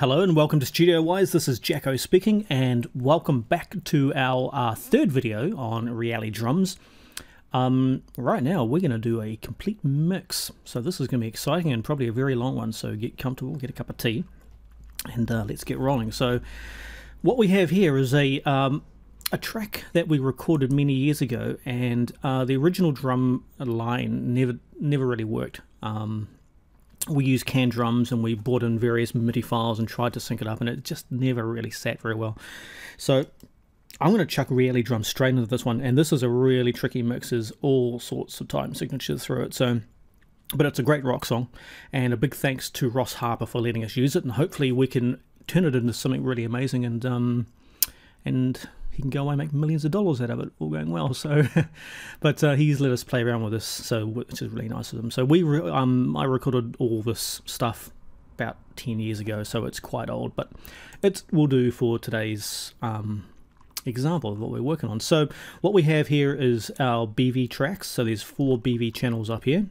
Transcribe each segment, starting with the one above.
Hello and welcome to Studio Wise. This is Jacko speaking, and welcome back to our third video on RealiDrums. Right now we're going to do a complete mix, so this is going to be exciting and probably a very long one, so get comfortable, get a cup of tea, and let's get rolling. So what we have here is a track that we recorded many years ago, and the original drum line never really worked. We used canned drums and we brought in various MIDI files and tried to sync it up, and it just never really sat very well. So I'm going to chuck RealiDrums straight into this one, and this is a really tricky mix. There's all sorts of time signatures through it, but it's a great rock song, and a big thanks to Ross Harper for letting us use it, and hopefully we can turn it into something really amazing, and he can go away and make millions of dollars out of it, all going well. So, but he's let us play around with this, so which is really nice of him. So I recorded all this stuff about 10 years ago, so it's quite old, but it will do for today's example of what we're working on. So what we have here is our BV tracks. So there's 4 BV channels up here,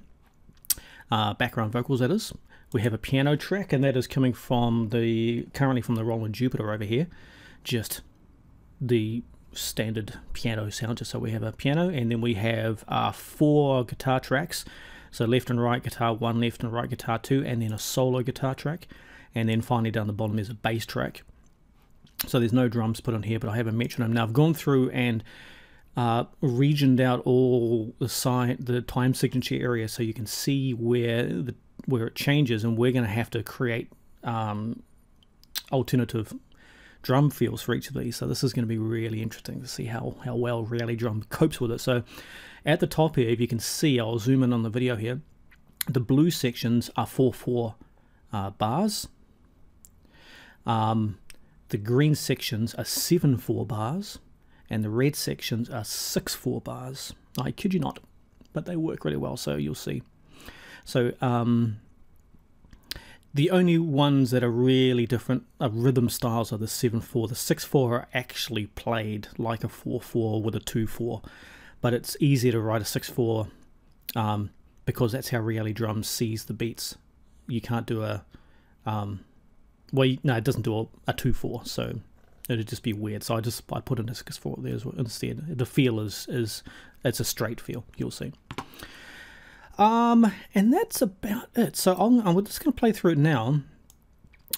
background vocals that is. We have a piano track, and that is coming from currently from the Roland Jupiter over here, just the standard piano sound, just so we have a piano. And then we have 4 guitar tracks, so left and right guitar 1, left and right guitar 2, and then a solo guitar track, and then finally down the bottom there's a bass track. So there's no drums put on here, but I have a metronome. Now I've gone through and regioned out all the time signature area, so you can see where it changes, and we're going to have to create alternative drum feels for each of these. So this is going to be really interesting to see how well RealiDrum copes with it. So at the top here, if you can see, I'll zoom in on the video here, the blue sections are 4/4 bars. The green sections are 7/4 bars, and the red sections are 6/4 bars. I kid you not, but they work really well, so you'll see. So the only ones that are really different rhythm styles are the 7/4. The 6/4 are actually played like a 4/4 with a 2/4, but it's easier to write a 6/4 because that's how RealiDrums sees the beats. You can't do a no, it doesn't do a 2/4, so it'd just be weird. So I put in a 6/4 there instead. The feel is it's a straight feel, you'll see. And that's about it. So I'm just going to play through it now.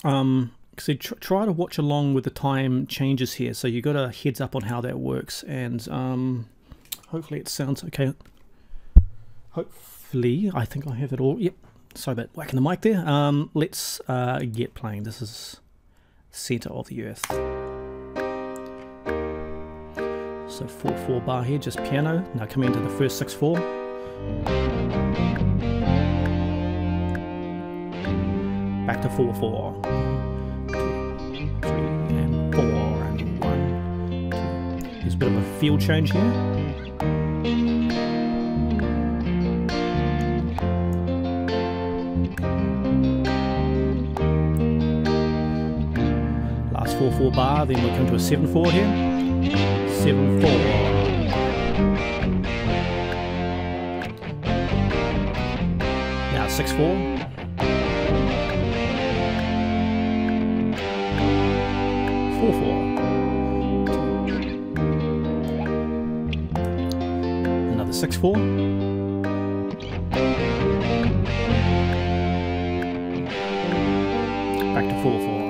So try to watch along with the time changes here, so you got a heads up on how that works, and hopefully it sounds okay. Hopefully, I think I have it all. Yep. Sorry about whacking the mic there. Let's get playing. This is Center of the Earth. So 4/4 bar here, just piano. Now coming into the first 6/4. Back to 4/4. 2, 3, and 4, and 1, 2. There's a bit of a feel change here. Last 4/4 bar, then we come to a 7/4 here. 7/4. Now 6/4. 4/4. Another 6/4. Back to 4/4.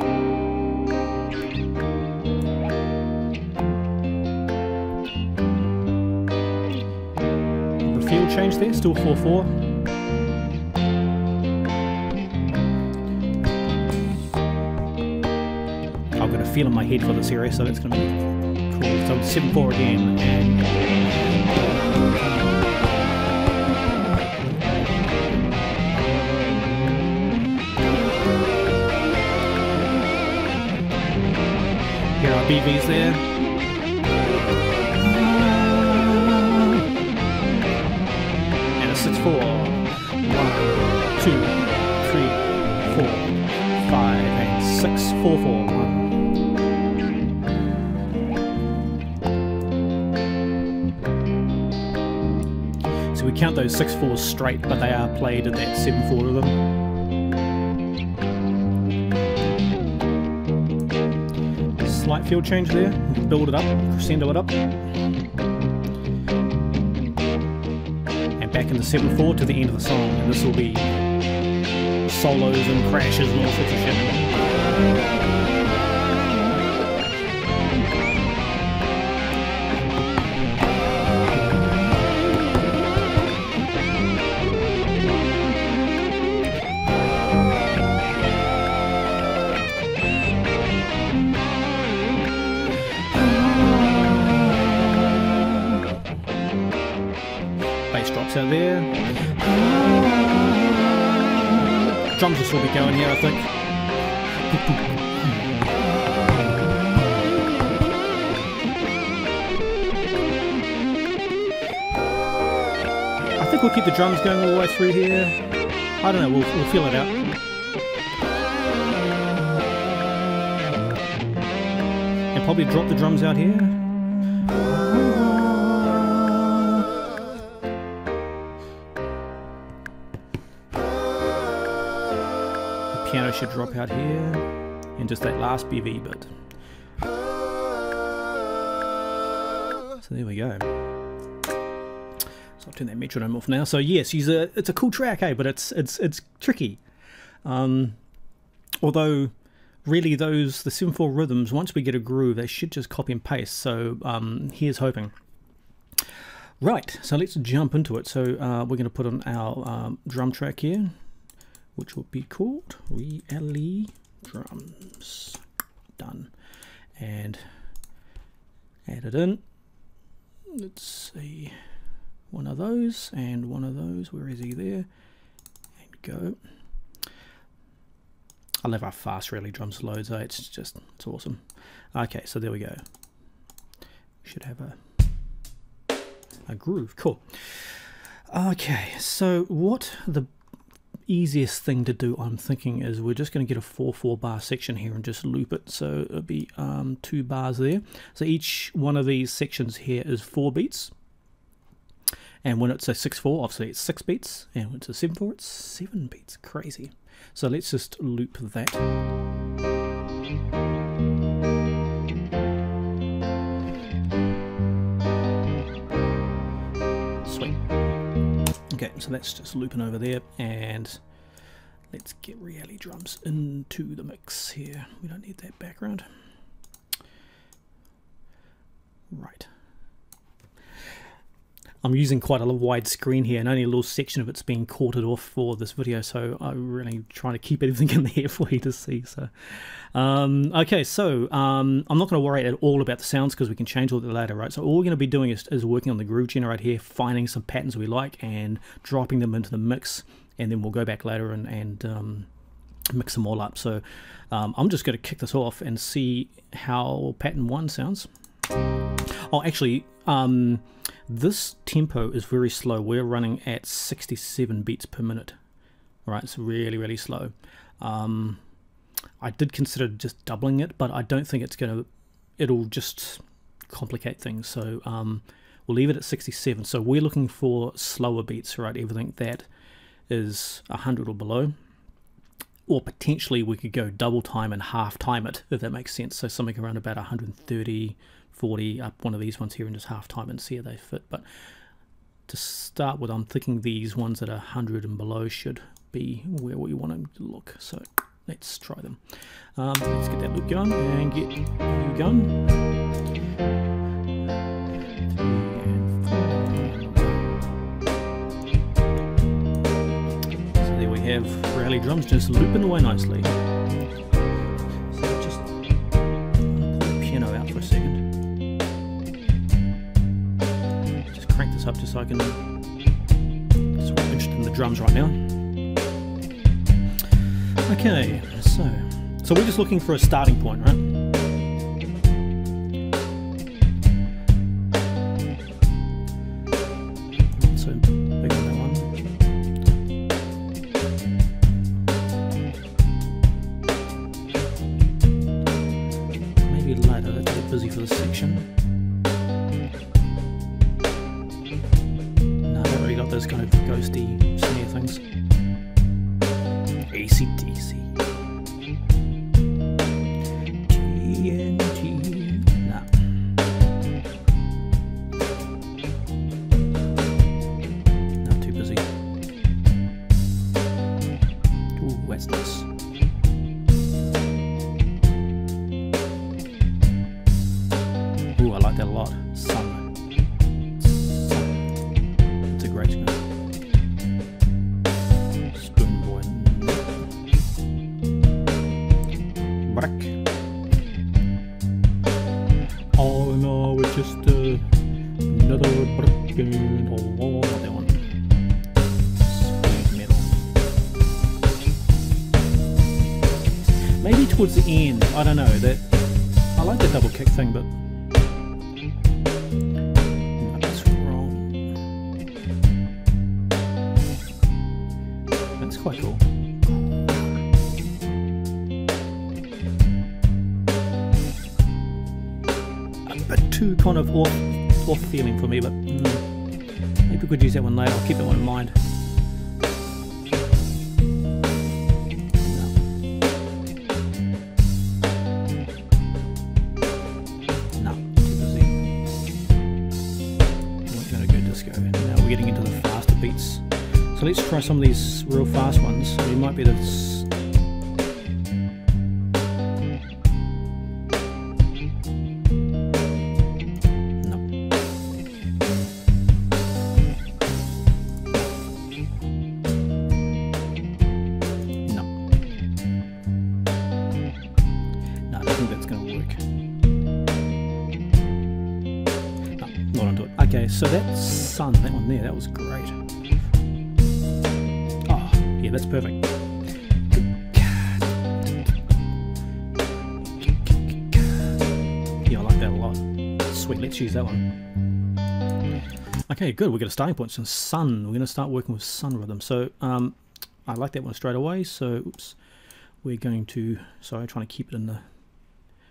The feel change there, still 4/4. I've got a feel in my head for this area, so that's going to be cool. So 7/4 again, and here are BVs there. And a 6/4. 1, 2, 3, 4, 5, and 6, 4/4. 1. So we count those 6/4s straight, but they are played at that 7/4 rhythm. slight field change there, build it up, crescendo it up. And back into 7/4 to the end of the song, and this will be solos and crashes and all sorts of shit. Bass drops out there. Drums will still be going here, I think. I think we'll keep the drums going all the way through here. I don't know, we'll feel it out. And probably drop the drums out here. Piano should drop out here, and just that last BV bit. So there we go. So I'll turn that metronome off now. So yes, it's a cool track, eh? But it's tricky. Although really the 7/4 rhythms, once we get a groove, they should just copy and paste. So here's hoping. Right, so let's jump into it. So we're going to put on our drum track here, which will be called RealiDrums. Done. And add it in. Let's see. One of those and one of those. Where is he there? And go. I love how fast RealiDrums loads. It's awesome. Okay, so there we go. Should have a groove. Cool. Okay, so what the easiest thing to do, I'm thinking, is we're just going to get a 4/4 bar section here and just loop it. So it'll be 2 bars there. So each one of these sections here is 4 beats, and when it's a 6/4, obviously it's 6 beats, and when it's a 7/4, it's 7 beats. Crazy. So let's just loop that. Sweet. Okay, so that's just looping over there, and let's get RealiDrums into the mix here. We don't need that background. Right. I'm using quite a wide screen here, and only a little section of it's being quartered off for this video, so I'm really trying to keep everything in there for you to see. So, okay, so I'm not going to worry at all about the sounds because we can change all that later, right? So all we're going to be doing is working on the groove generator here, finding some patterns we like and dropping them into the mix, and then we'll go back later and mix them all up. So I'm just going to kick this off and see how pattern 1 sounds. Oh, actually, this tempo is very slow. We're running at 67 beats per minute. All right, it's really, really slow. I did consider just doubling it, but I don't think it'll just complicate things. So we'll leave it at 67. So we're looking for slower beats, right? Everything that is 100 or below. Or potentially we could go double time and half time it, if that makes sense. So something around about 130, 40, up one of these ones here and just half time and see how they fit. But to start with, I'm thinking these ones that are 100 and below should be where we want them to look. So let's try them. Let's get that loop going and get you going. 3 and 4. So there we have RealiDrums just looping away nicely. So just pull the piano out for a second. Crank this up just so I can just interested in the drums right now. Okay, so we're just looking for a starting point, right? Not so big on that one. Maybe later, that's a bit busy for this section. Those kind of ghosty snare things. AC/DC. TNT. like that a lot. Sun. It's a great tune. Spoon boy. Brick. All in all, it's just another brick and all that one. Sweet metal. Maybe towards the end, I don't know. That I like the double kick thing, but that's wrong. That's quite cool. A bit too kind of off feeling for me, but maybe we could use that one later. I'll keep that one in mind. No, too busy. We're going to go disco. Now we're getting into the faster beats. So let's try some of these real fast ones. We might be this. Okay, so that Sun, that one there, that was great. Oh, yeah, that's perfect. Yeah, I like that a lot. Sweet, let's use that one. Okay, good, we've got a starting point. So Sun, we're going to start working with Sun rhythm. So I like that one straight away. So, oops, we're going to, sorry, trying to keep it in the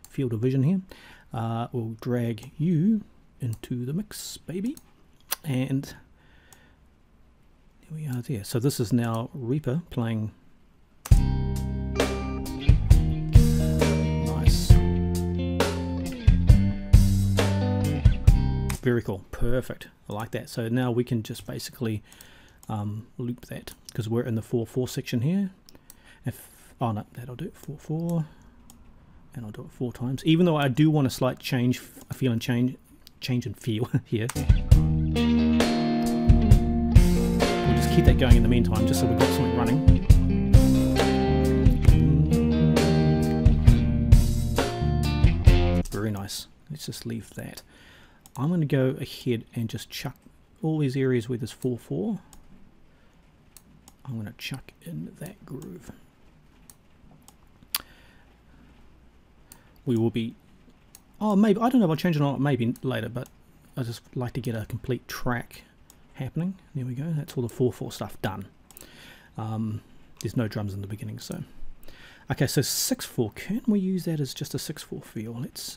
field of vision here. We'll drag you into the mix, baby, and there we are there. So this is now Reaper playing. Nice, very cool, perfect. I like that. So now we can just basically loop that because we're in the 4/4 section here. Oh no, that'll do it. 4/4, and I'll do it 4 times. Even though I do want a slight change, a feel and change and feel here. We'll just keep that going in the meantime, just so we've got something running. Very nice. Let's just leave that. I'm going to go ahead and just chuck all these areas where there's 4/4. I'm going to chuck in that groove. We will be. Oh, maybe, I don't know if I'll change it or not, maybe later, but I just like to get a complete track happening. There we go, that's all the 4/4 stuff done. There's no drums in the beginning, so. Okay, so 6/4, can we use that as just a 6/4 feel? Let's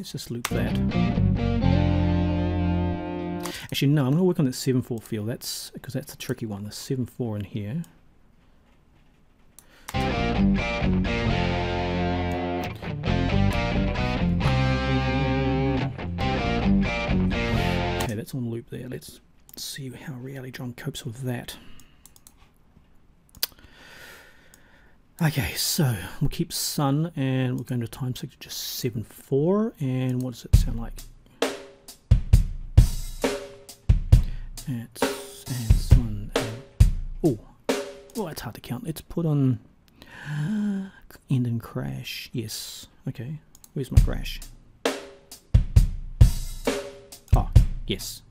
just loop that. Actually, no, I'm going to work on that 7/4 feel, that's because that's a tricky one, the 7/4 in here. Okay, that's on loop there. Let's see how RealiDrum copes with that. Okay, so we'll keep Sun and we're going to time signature just 7/4, and what does it sound like? And Sun. Oh, it's hard to count. Let's put on end and crash. Yes. Okay. Where's my crash? Oh, yes.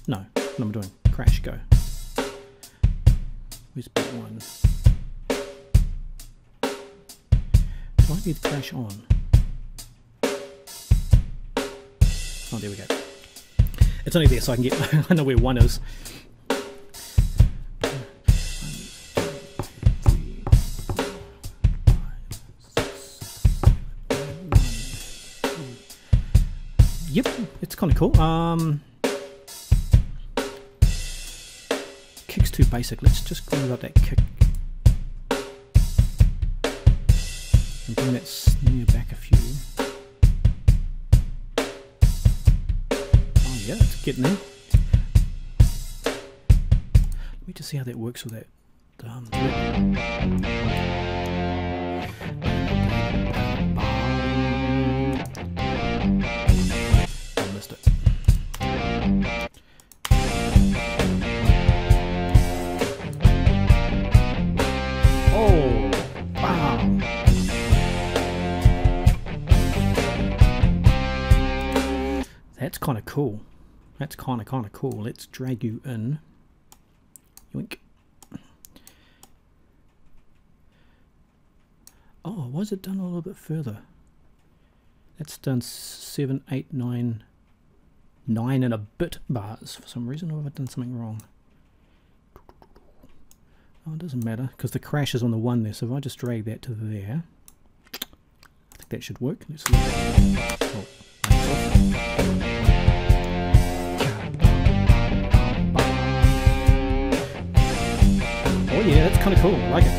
No, what am I doing? Crash, go. Where's bit 1? Do I need the crash on? Oh, there we go. It's only there so I can get, I know where 1 is. Yep, it's kind of cool. Kick's too basic. Let's just grab out that kick and bring that snare back a few. Oh yeah, it's getting there. Let me just see how that works with that. kind of cool. That's kind of cool. Let's drag you in. Yoink. Oh, why is it done a little bit further? That's done 7, 8, 9, 9 and a bit bars for some reason. Or have I done something wrong? Oh, it doesn't matter because the crash is on the 1 there. So if I just drag that to there, I think that should work. Let's see. Oh, yeah, that's kind of cool. I like it.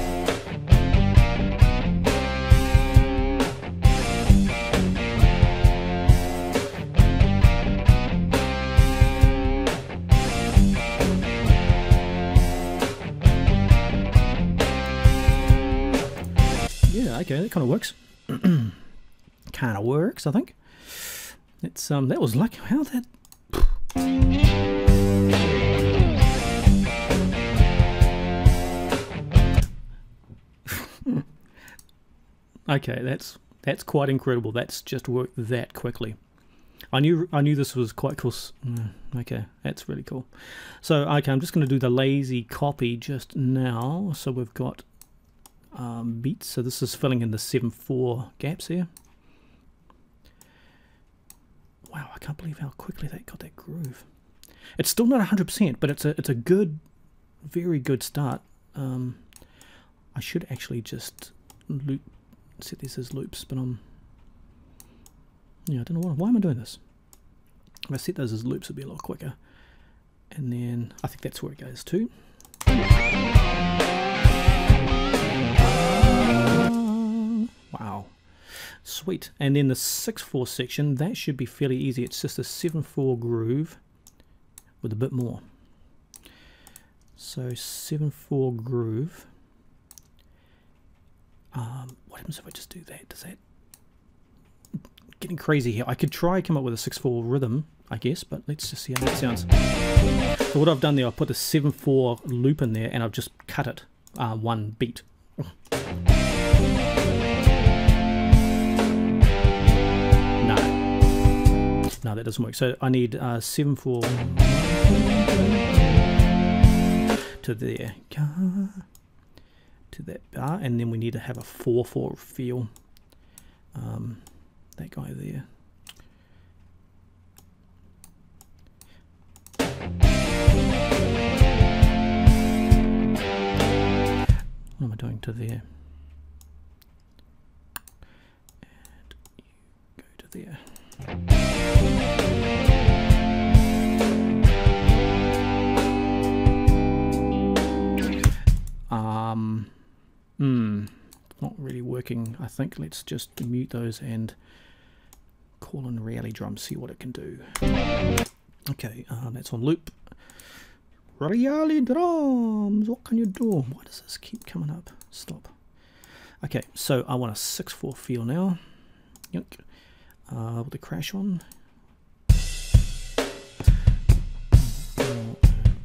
Yeah, okay, that kind of works. Kind of works, I think. It's that was lucky. How that. Okay, that's quite incredible. That's just worked that quickly. I knew this was quite cool. Okay, that's really cool. So okay, I'm just going to do the lazy copy just now. So we've got beats. So this is filling in the 7/4 gaps here. Wow, I can't believe how quickly that got that groove. It's still not 100%, but it's a good, very good start. I should actually just set these as loops, but yeah, I don't know why am I doing this. If I set those as loops, it'd be a lot quicker. And then I think that's where it goes too. Wow, sweet. And then the 6/4 section, that should be fairly easy. It's just a 7/4 groove with a bit more. So 7/4 groove. What happens if I just do that? Does that getting crazy here? I could try come up with a 6/4 rhythm, I guess, but let's just see how that sounds. So what I've done there, I've put the 7/4 loop in there, and I've just cut it one beat. No, that doesn't work. So I need 7/4 to there, to that bar, and then we need to have a 4/4 feel. That guy there. What am I doing to there? And you go to there. Not really working. I think let's just mute those and call in RealiDrums, see what it can do. Okay, that's on loop. RealiDrums, what can you do? Why does this keep coming up? Stop. Okay, so I want a 6/4 feel now. Yunk. With the crash on. 4,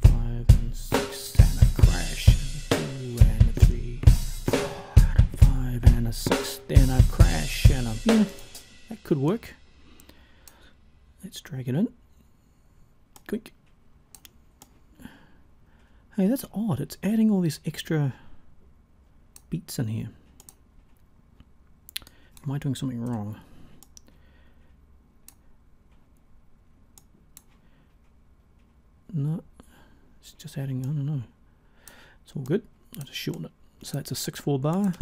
5 and 6 and a crash. 2 and a 3, 4 and a 5 and a 6, then a crash and a yeah, that could work. Let's drag it in. Quick. Hey, that's odd. It's adding all these extra beats in here. Am I doing something wrong? No, it's just adding, I don't know. It's all good. I'll just shorten it. So that's a 6/4 bar.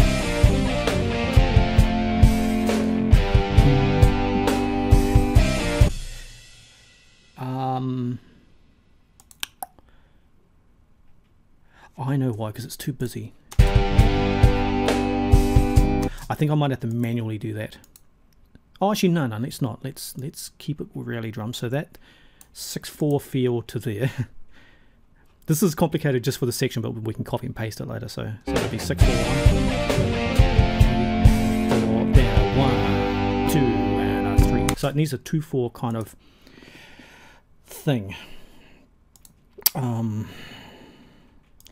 I know why, because it's too busy. I think I might have to manually do that. Oh, actually, no, let's not. Let's keep it with RealiDrums. So that 6/4 feel to there. This is complicated just for the section, but we can copy and paste it later. So it'll be 6/4 1, 4, then a 1, 2, and a 3. So it needs a 2/4 kind of thing,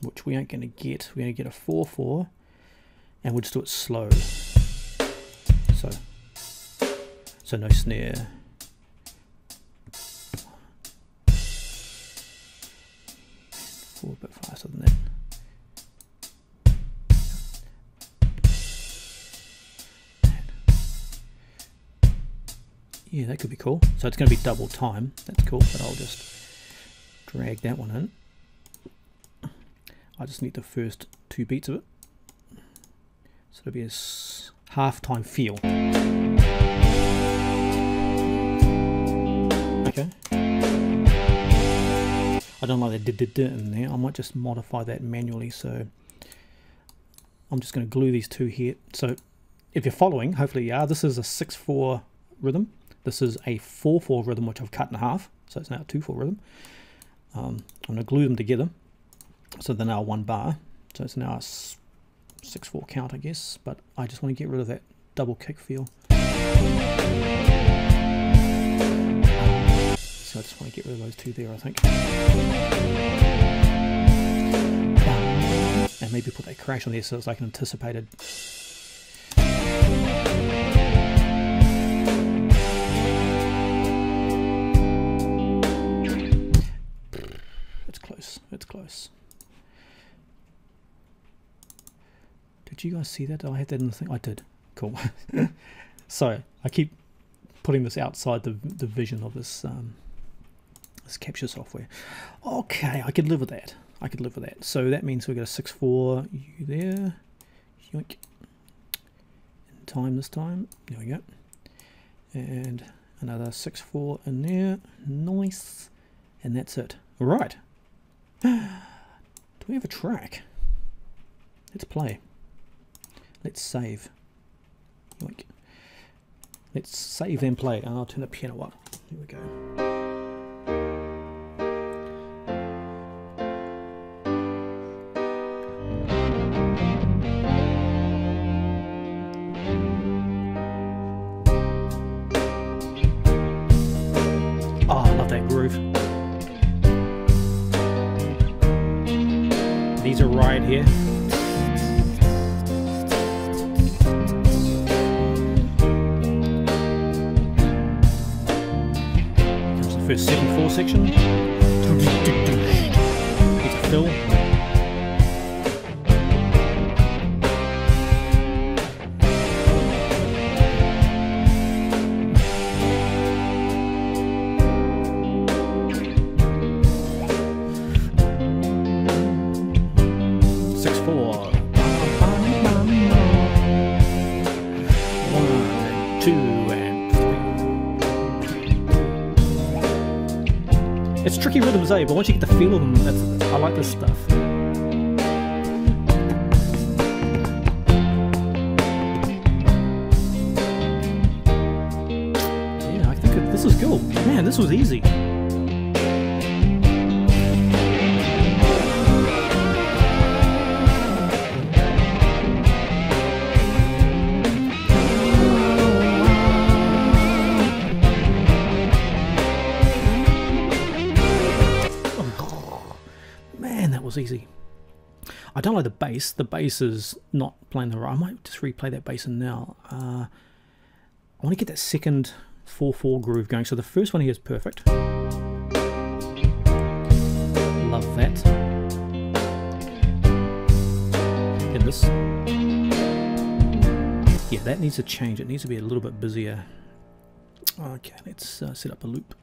which we ain't gonna get. We're gonna get a 4/4, and we'll just do it slow. So no snare. 6/4 a bit faster than that. Yeah, that could be cool. So it's going to be double time. That's cool, but I'll just drag that one in. I just need the first 2 beats of it. So it'll be a half-time feel. Okay. I don't like that did in there. I might just modify that manually. So I'm just going to glue these two here. So if you're following, hopefully you are, this is a 6/4 rhythm. This is a 4/4 rhythm, which I've cut in half. So it's now a 2/4 rhythm. I'm going to glue them together. So they're now 1 bar. So it's now a 6/4 count, I guess. But I just want to get rid of that double kick feel. So I just want to get rid of those two there, I think. And maybe put that crash on there so it's like an anticipated. It's close. Did you guys see that? Did I have that in the thing? I did. Cool. So I keep putting this outside the vision of this this capture software. Okay, I could live with that. I could live with that. So that means we got a 6/4 U there. Yoink. In time this time. There we go. And another 6/4 in there. Nice. And that's it. All right. Do we have a track? Let's play. Let's save. Yoink. Let's save and play. And I'll turn the piano up. Here we go. Oh, I love that groove. These are right here. Comes the first 7/4 section. It's a fill. It's tricky rhythms, but once you get the feel of them, I like this stuff. Yeah, I think this is cool. Man, this was easy. Was easy. I don't like the bass. The bass is not playing the right. I might just replay that bass in now. I want to get that second 4/4 groove going. So the first one here is perfect. Love that. And this. Yeah, that needs to change. It needs to be a little bit busier. Okay, let's set up a loop.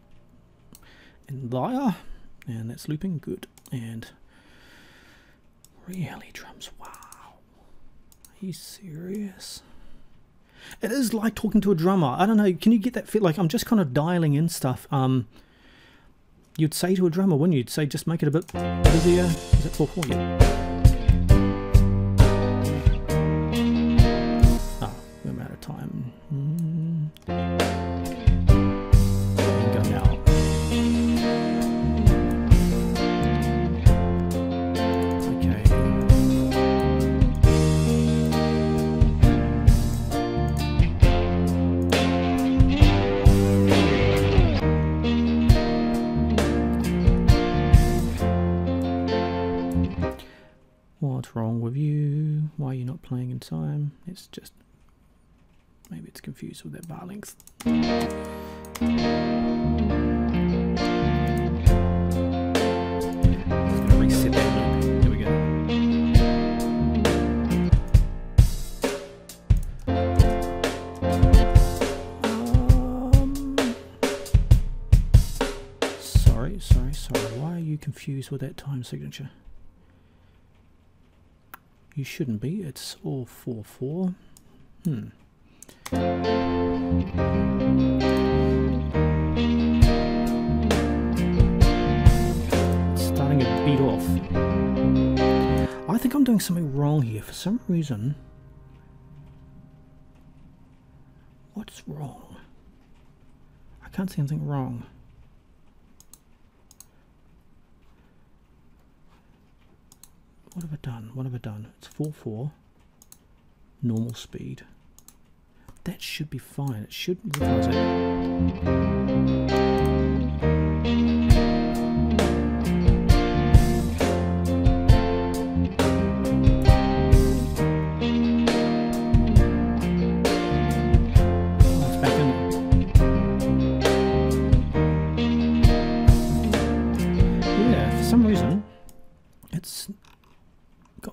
And there. And that's looping. Good. And RealiDrums, wow. Are you serious? It is like talking to a drummer. I don't know, can you get that feel? Like I'm just kind of dialing in stuff. You'd say to a drummer, wouldn't you? You'd say just make it a bit busier. Is it 4/4 yet? Oh, we're out of time. Go now. What's wrong with you? Why are you not playing in time? It's just, maybe it's confused with that bar length. Just gonna reset that. confused with that time signature. You shouldn't be. It's all 4/4. Starting a beat off. I think I'm doing something wrong here for some reason. What's wrong? I can't see anything wrong. What have I done? What have I done? It's 4/4. Normal speed. That should be fine. It should realize it.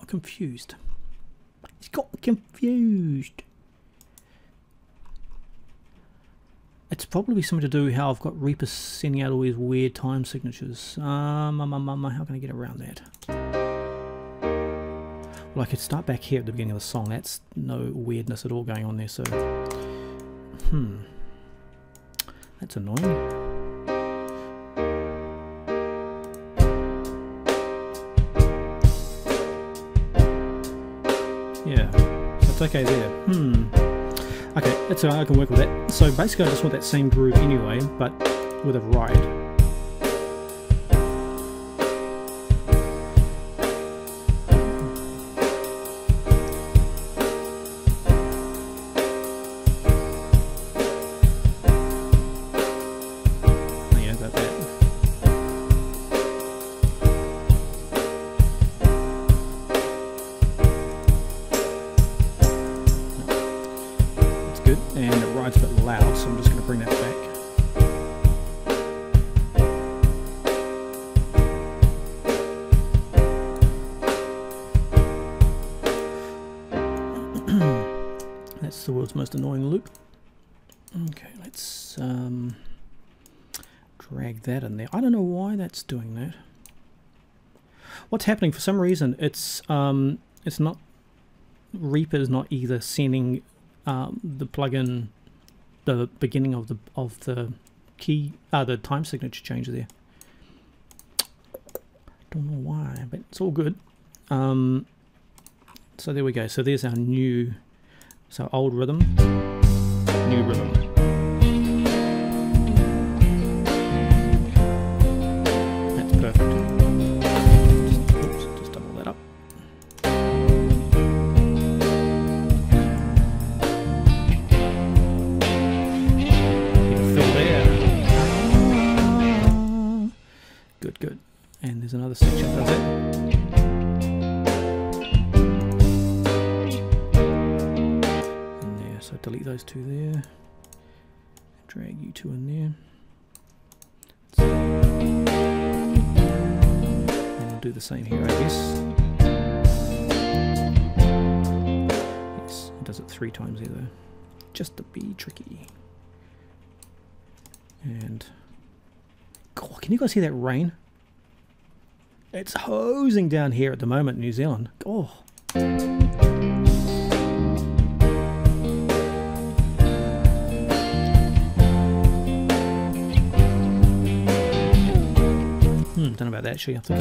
Confused. He's got confused. It's probably something to do with how I've got Reaper sending out all these weird time signatures. How can I get around that? Well, I could start back here at the beginning of the song. That's no weirdness at all going on there, so... That's annoying. Yeah, so it's okay there. Okay, that's alright, I can work with that. So basically I just want that same groove anyway, but with a ride. Yeah, about that. And it rides a bit loud, so I'm just going to bring that back. That's the world's most annoying loop. Okay, let's drag that in there. I don't know why that's doing that. What's happening? For some reason, it's not. Reaper's not either sending the plugin the beginning of the key the time signature change there. Don't know why, but it's all good. So there we go. So there's our new, so old rhythm, new rhythm. That's perfect. Just double that up. Good. And there's another section that does it. And there, so delete those two there. Drag you two in there. And we'll do the same here, I guess. Yes, it does it 3 times either. Just to be tricky. And oh, can you guys hear that rain? It's hosing down here at the moment in New Zealand. Oh. Don't know about that, should you have to go?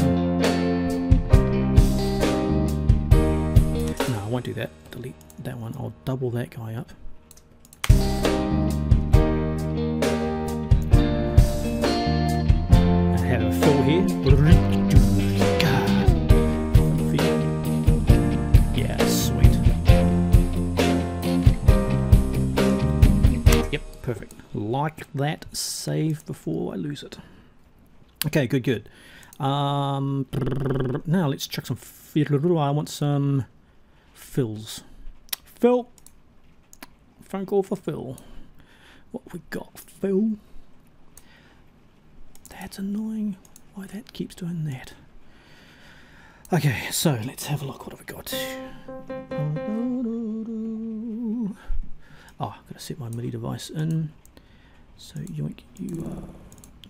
No, I won't do that. Delete that one. I'll double that guy up. I have a fill here. Yeah, sweet. Yep, perfect. Like that. Save before I lose it. Okay, good. Now let's chuck some fiddle. I want some fills. Phil. Phone call for Phil. What we got, Phil? That's annoying. Why that keeps doing that. Okay, so let's have a look. What have we got? Oh, I've got to set my MIDI device in. So you are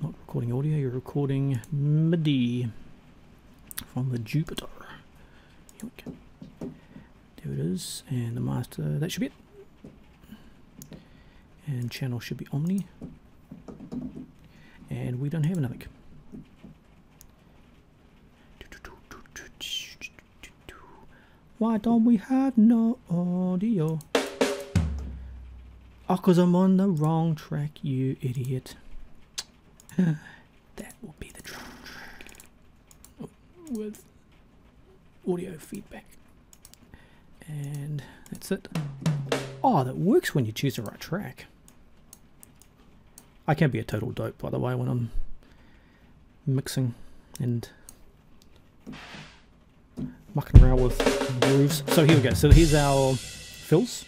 not recording audio, you're recording MIDI. from the Jupiter. Here we go. There it is, and the master, that should be it. And channel should be Omni. And we don't have anything. Why don't we have no audio? Oh, cause I'm on the wrong track, you idiot. That will be the drum track with audio feedback. And that's it. Oh, that works when you choose the right track. I can be a total dope, by the way, when I'm mixing and mucking around with grooves. So here we go. So here's our fills.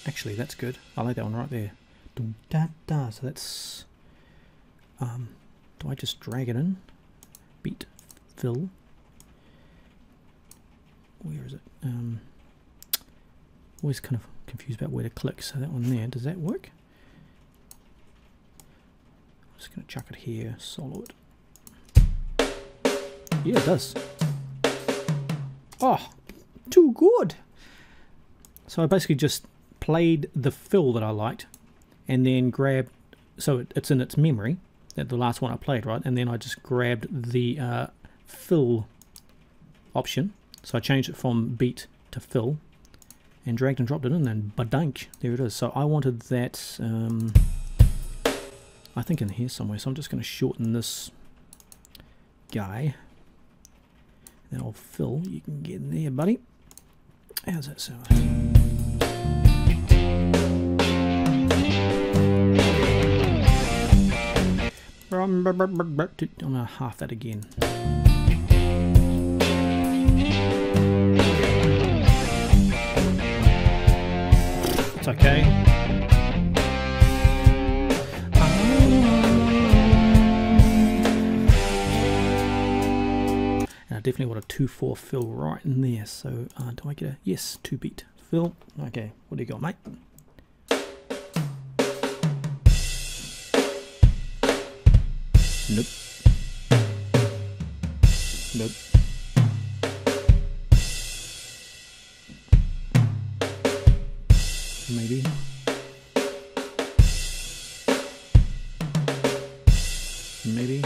Actually, that's good. I like that one right there. Da, da. So that's... do I just drag it in? Beat, fill. Where is it? Always kind of confused about where to click. So that one there, does that work? I'm just going to chuck it here, solo it. Yeah, it does. Oh, too good. So I basically just played the fill that I liked and then grabbed, so it's in its memory, that the last one I played, right? And then I just grabbed the fill option. So I changed it from beat to fill and dragged and dropped it in, and badunk, there it is. So I wanted that, I think in here somewhere, so I'm just going to shorten this guy. Then I'll fill, you can get in there, buddy. How's that sound? I'm going to half that again. It's okay. And I definitely want a 2/4 fill right in there. So do I get a yes 2-beat fill? Okay, what do you got, mate? Nope. Nope. Maybe. Maybe.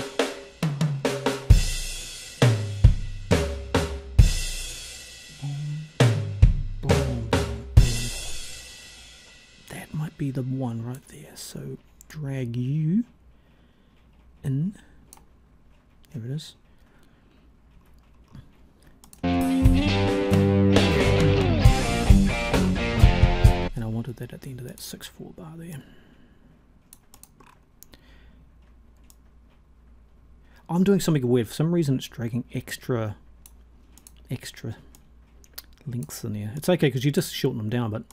That might be the one right there. So drag you in. There it is. And I wanted that at the end of that 6/4 bar there. I'm doing something weird. For some reason it's dragging extra links in there. It's okay because you just shorten them down, but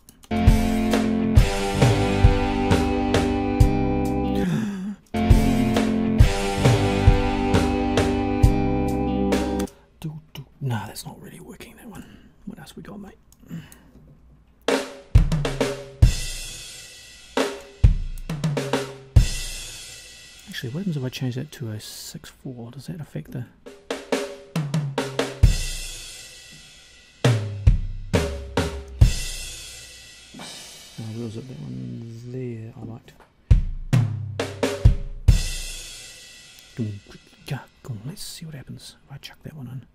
no, that's not really working, that one. What else we got, mate? Actually, what happens if I change that to a 6/4? Does that affect the... Oh, where was it? That one there I liked. Let's see what happens if I chuck that one in.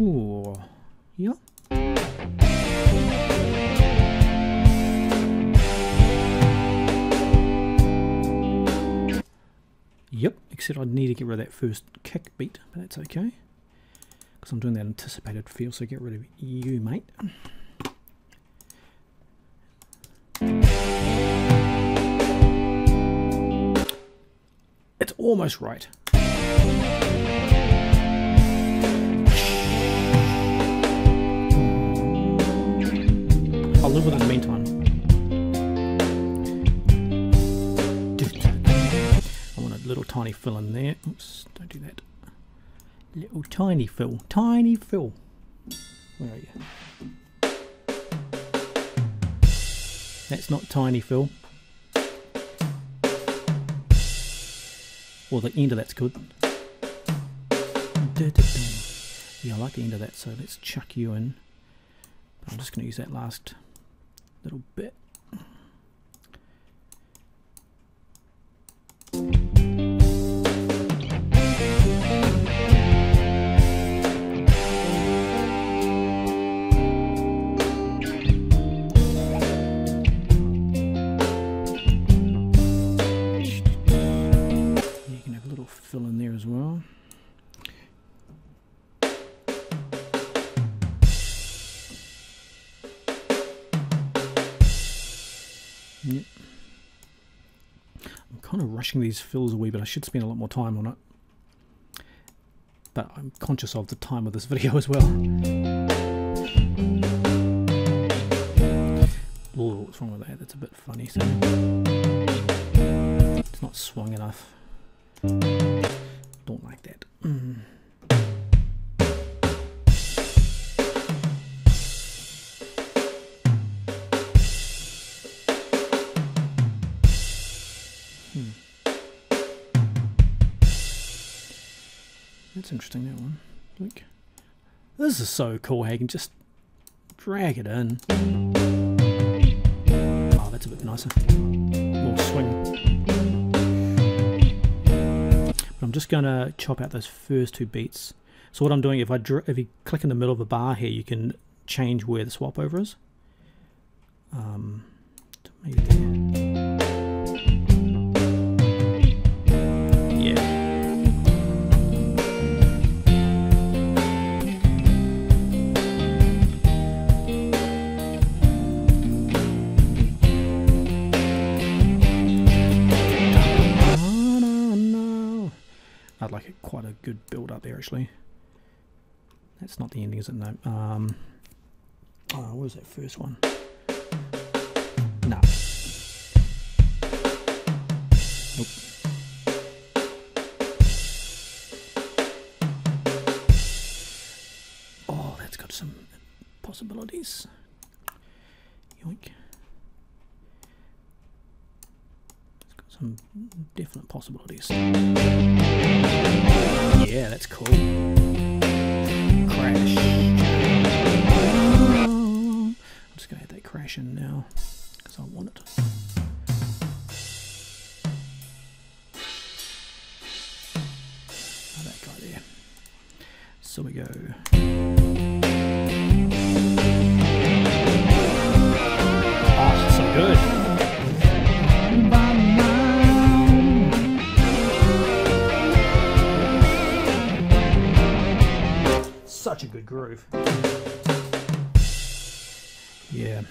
Ooh, yeah. Yep, except I need to get rid of that first kick beat, but that's okay. Because I'm doing that anticipated feel, so get rid of you, mate. It's almost right. I'll live with it in the meantime. little tiny fill in there. Oops, don't do that. Little tiny fill. Tiny fill. Where are you? That's not tiny fill. Well, the end of that's good. Yeah, I like the end of that, so let's chuck you in. But I'm just going to use that last little bit. Fill in there as well. Yep. I'm kind of rushing these fills a wee bit. I should spend a lot more time on it, but I'm conscious of the time of this video as well. Oh, what's wrong with that? That's a bit funny. So it's not swung enough. Don't like that. That's interesting, that one. Look. This is so cool how you can just drag it in. Oh, that's a bit nicer. More swing. I'm just going to chop out those first two beats. So what I'm doing, if you click in the middle of a bar here, you can change where the swap over is. Maybe there. Yeah. I'd like quite a good build up there actually. That's not the ending, is it? No. Oh, where's that first one? No. Nope. Oh, that's got some possibilities. Yoink. Some definite possibilities. Yeah, that's cool. Crash. I'm just going to add that crash in now because I want it. Oh, that guy there. So we go. Oh, so good. Such a good groove. Yeah.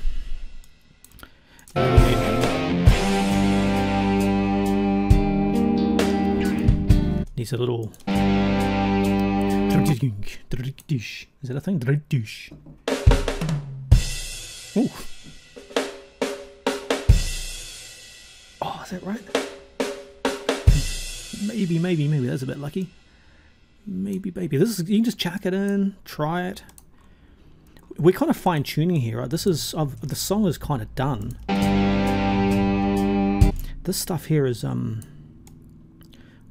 Needs a little. Is that a thing? Ooh. Oh, is that right? Maybe. That's a bit lucky. Maybe. This is, you can just chuck it in, try it. We're kind of fine tuning here, right? This is the song is kind of done. This stuff here is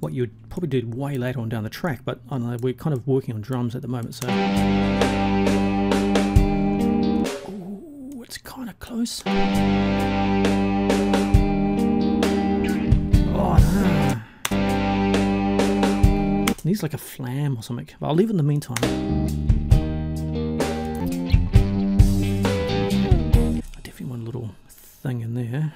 what you'd probably do way later on down the track, but I don't know, we're kind of working on drums at the moment, so. Oh, it's kind of close. Needs like a flam or something, but I'll leave it in the meantime. I definitely want a little thing in there.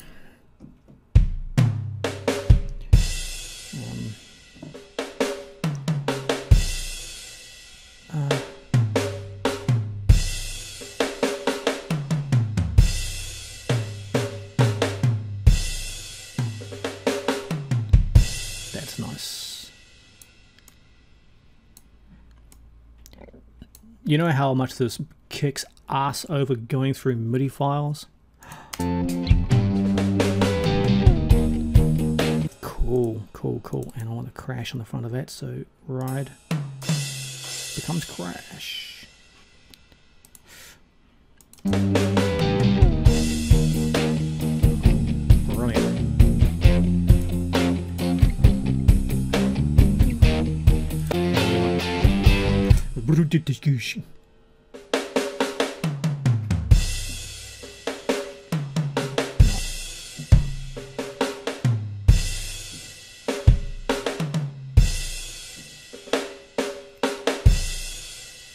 That's nice. You know how much this kicks ass over going through MIDI files? Cool. Cool, cool, cool. And I want to crash on the front of that, so ride becomes crash. Brilliant.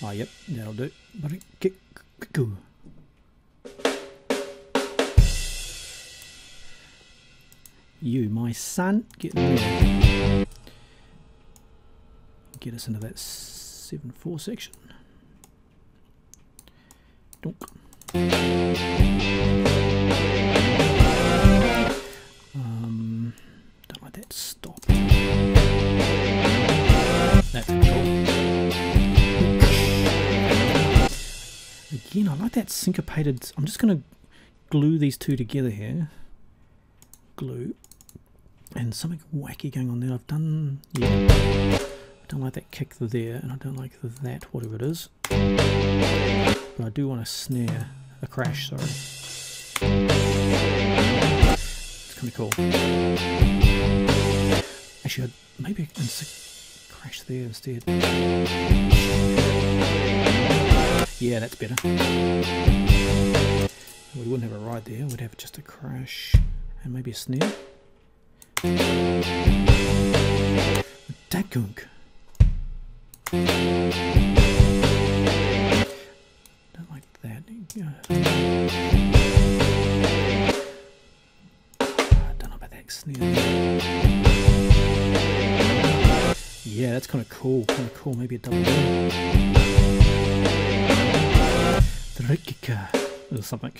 Oh, yep, that'll do. Go. You, my son, get in there. Get us into that 7/4 section. Donk. Don't like that stop. That's cool. Again, I like that syncopated. I'm just going to glue these two together here. Glue. And something wacky going on there. I've done, yeah. I don't like that kick there, and I don't like that, whatever it is. But I do want a snare, a crash, sorry. It's kind of cool. Actually, maybe I can crash there instead. Yeah, that's better. We wouldn't have a ride there, we'd have just a crash and maybe a snare. Dagunk. Don't like that. I don't know about that snare. Yeah, that's kind of cool. Maybe a double. Or something.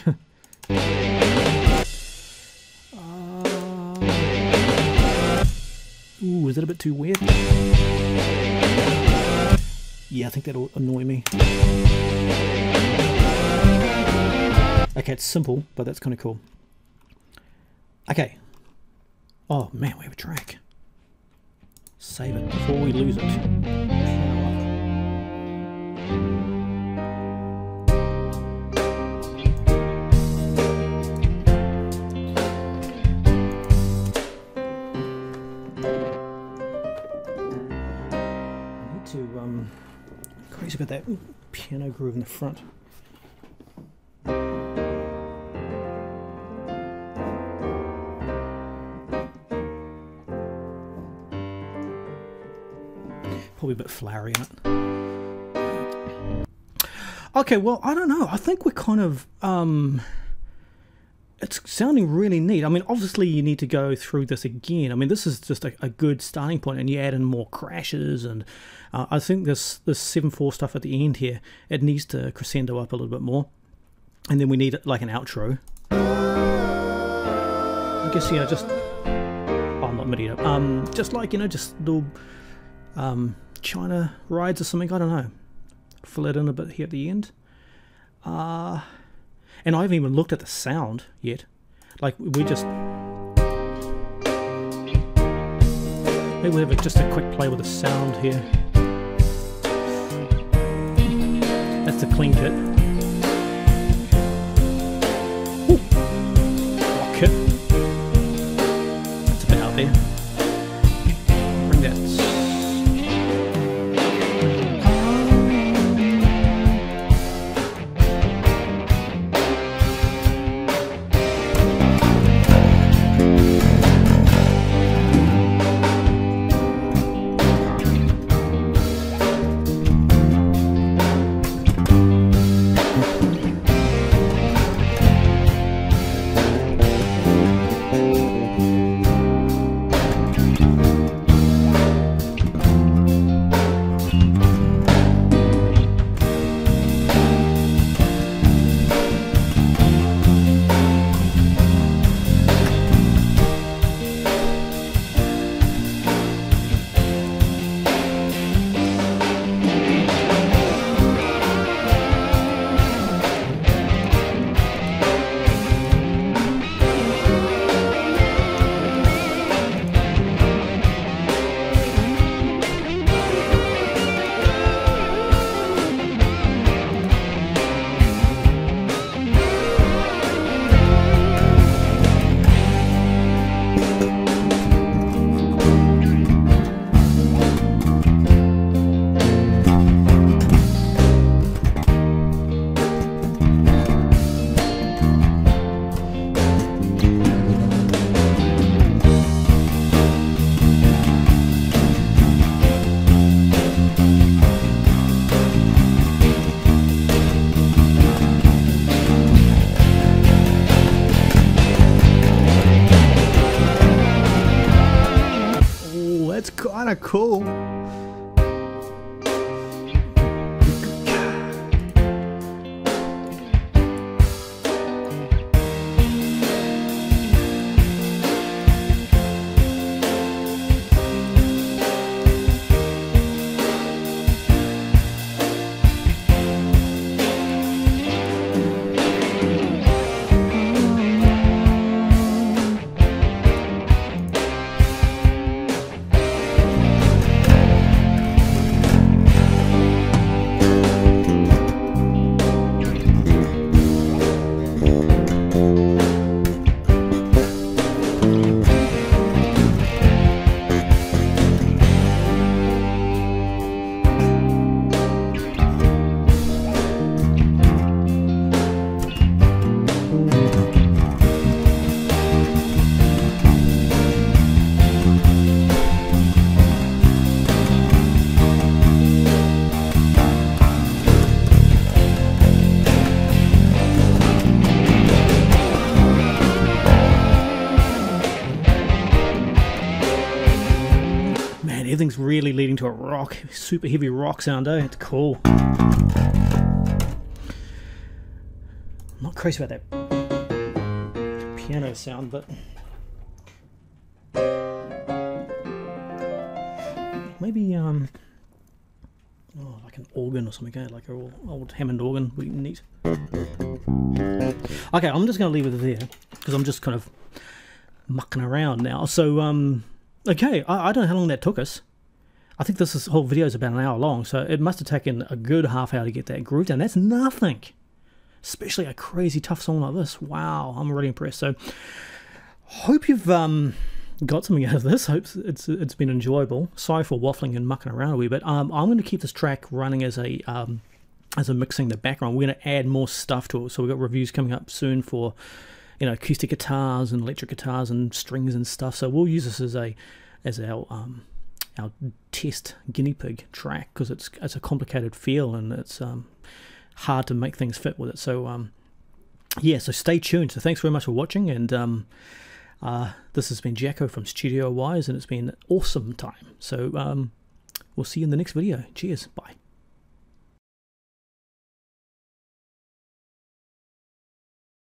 Ooh, is that a bit too weird? Yeah, I think that'll annoy me. Okay, it's simple, but that's kind of cool. Okay. Oh man, we have a track. Save it before we lose it. Crazy about that piano groove in the front. Probably a bit flowery in it. Okay, well, I don't know. I think we're kind of it's sounding really neat. I mean, obviously you need to go through this again. I mean, this is just a good starting point, and you add in more crashes, and I think this 7/4 stuff at the end here, it needs to crescendo up a little bit more, and then we need like an outro. I guess, you know, just not MIDI up. Just like, you know, just little China rides or something. I don't know. Fill it in a bit here at the end. And I haven't even looked at the sound yet. Like, we just... Maybe we'll have just a quick play with the sound here. That's the clean kit. Ooh. Rock kit. That's a bit out there. Bring that... cool. Everything's really leading to a rock, super heavy rock sound, eh? It's cool. I'm not crazy about that piano sound, but maybe like an organ or something, eh? Like an old Hammond organ would be neat. Okay, I'm just going to leave it there because I'm just kind of mucking around now. So okay, I don't know how long that took us. I think this whole video is about an hour long, so it must have taken a good half hour to get that groove down. That's nothing, especially a crazy tough song like this. Wow, I'm really impressed. So, hope you've got something out of this. Hope it's been enjoyable. Sorry for waffling and mucking around a wee bit. I'm going to keep this track running as a mixing the background. We're going to add more stuff to it. So we've got reviews coming up soon for, you know, acoustic guitars and electric guitars and strings and stuff. So we'll use this as our test guinea pig track because it's a complicated feel and it's hard to make things fit with it. So yeah, so stay tuned. So thanks very much for watching, and this has been Jacko from Studio Wise, and it's been an awesome time. So we'll see you in the next video. Cheers, bye.